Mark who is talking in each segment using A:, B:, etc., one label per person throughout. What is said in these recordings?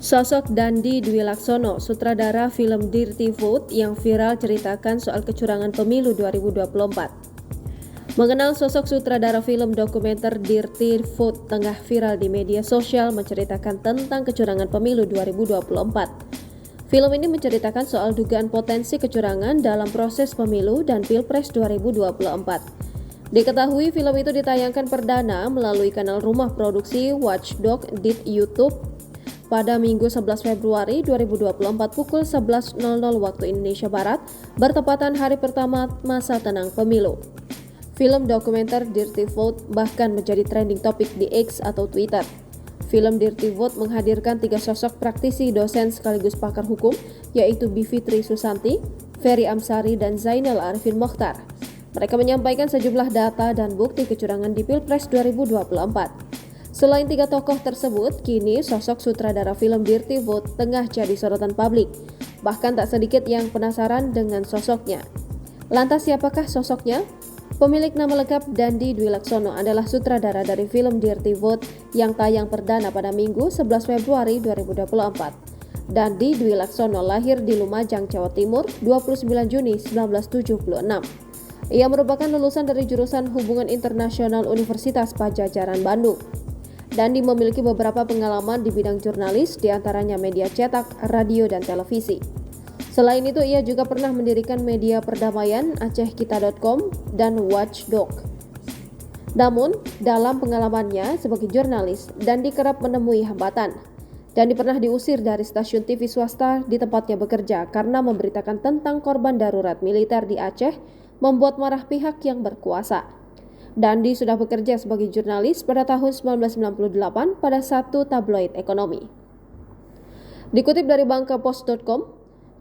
A: Sosok Dandi Dwi Laksono, sutradara film Dirty Vote yang viral ceritakan soal kecurangan pemilu 2024. Mengenal sosok sutradara film dokumenter Dirty Vote tengah viral di media sosial menceritakan tentang kecurangan pemilu 2024. Film ini menceritakan soal dugaan potensi kecurangan dalam proses pemilu dan Pilpres 2024. Diketahui film itu ditayangkan perdana melalui kanal rumah produksi Watchdog di YouTube pada Minggu 11 Februari 2024 pukul 11.00 waktu Indonesia Barat, bertepatan hari pertama masa tenang pemilu. Film dokumenter Dirty Vote bahkan menjadi trending topik di X atau Twitter. Film Dirty Vote menghadirkan 3 sosok praktisi dosen sekaligus pakar hukum, yaitu Bivitri Susanti, Ferry Amsari, dan Zainal Arifin Mokhtar. Mereka menyampaikan sejumlah data dan bukti kecurangan di Pilpres 2024. Selain 3 tokoh tersebut, kini sosok sutradara film Dirty Vote tengah jadi sorotan publik. Bahkan tak sedikit yang penasaran dengan sosoknya. Lantas siapakah sosoknya? Pemilik nama lengkap Dandi Dwi Laksono adalah sutradara dari film Dirty Vote yang tayang perdana pada Minggu 11 Februari 2024. Dandi Dwi Laksono lahir di Lumajang, Jawa Timur, 29 Juni 1976. Ia merupakan lulusan dari jurusan Hubungan Internasional Universitas Padjadjaran Bandung. Dandi memiliki beberapa pengalaman di bidang jurnalis, diantaranya media cetak, radio, dan televisi. Selain itu, ia juga pernah mendirikan media perdamaian AcehKita.com dan Watchdog. Namun, dalam pengalamannya sebagai jurnalis, Dandi kerap menemui hambatan. Dandi pernah diusir dari stasiun TV swasta di tempatnya bekerja karena memberitakan tentang korban darurat militer di Aceh, membuat marah pihak yang berkuasa. Dandi sudah bekerja sebagai jurnalis pada tahun 1998 pada satu tabloid ekonomi. Dikutip dari bangkapost.com,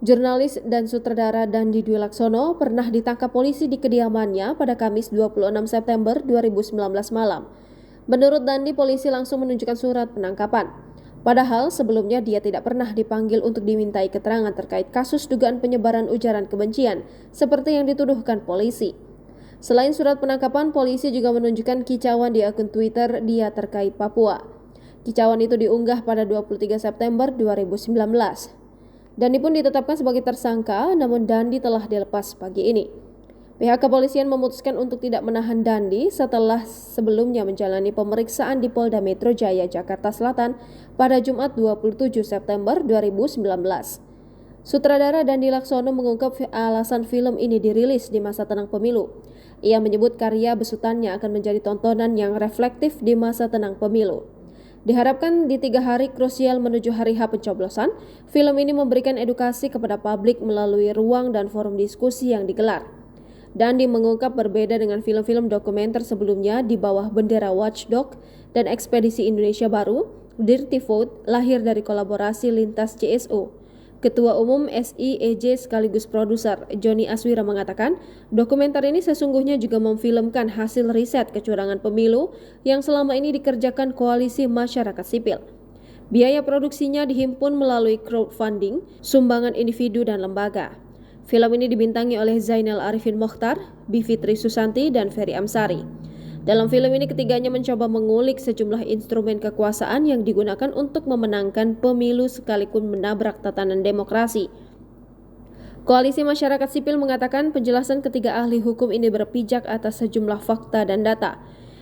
A: jurnalis dan sutradara Dandi Dwi Laksono pernah ditangkap polisi di kediamannya pada Kamis 26 September 2019 malam. Menurut Dandi, polisi langsung menunjukkan surat penangkapan. Padahal sebelumnya dia tidak pernah dipanggil untuk dimintai keterangan terkait kasus dugaan penyebaran ujaran kebencian seperti yang dituduhkan polisi. Selain surat penangkapan, polisi juga menunjukkan kicauan di akun Twitter dia terkait Papua. Kicauan itu diunggah pada 23 September 2019. Dandi pun ditetapkan sebagai tersangka, namun Dandi telah dilepas pagi ini. Pihak kepolisian memutuskan untuk tidak menahan Dandi setelah sebelumnya menjalani pemeriksaan di Polda Metro Jaya, Jakarta Selatan pada Jumat 27 September 2019. Sutradara Dandi Laksono mengungkap alasan film ini dirilis di masa tenang pemilu. Ia menyebut karya besutannya akan menjadi tontonan yang reflektif di masa tenang pemilu. Diharapkan di 3 hari krusial menuju hari H pencoblosan, film ini memberikan edukasi kepada publik melalui ruang dan forum diskusi yang digelar. Dandi mengungkap berbeda dengan film-film dokumenter sebelumnya di bawah bendera Watchdog dan Ekspedisi Indonesia Baru, Dirty Vote lahir dari kolaborasi lintas CSO. Ketua Umum SIEJ sekaligus produser Joni Aswira mengatakan, dokumenter ini sesungguhnya juga memfilmkan hasil riset kecurangan pemilu yang selama ini dikerjakan koalisi masyarakat sipil. Biaya produksinya dihimpun melalui crowdfunding, sumbangan individu dan lembaga. Film ini dibintangi oleh Zainal Arifin Mokhtar, Bivitri Susanti, dan Ferry Amsari. Dalam film ini ketiganya mencoba mengulik sejumlah instrumen kekuasaan yang digunakan untuk memenangkan pemilu sekaligus menabrak tatanan demokrasi. Koalisi Masyarakat Sipil mengatakan penjelasan ketiga ahli hukum ini berpijak atas sejumlah fakta dan data.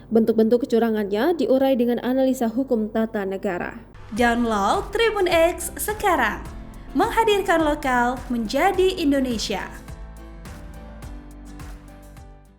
A: Bentuk-bentuk kecurangannya diurai dengan analisa hukum tata negara.
B: Download Tribun X sekarang, menghadirkan lokal menjadi Indonesia.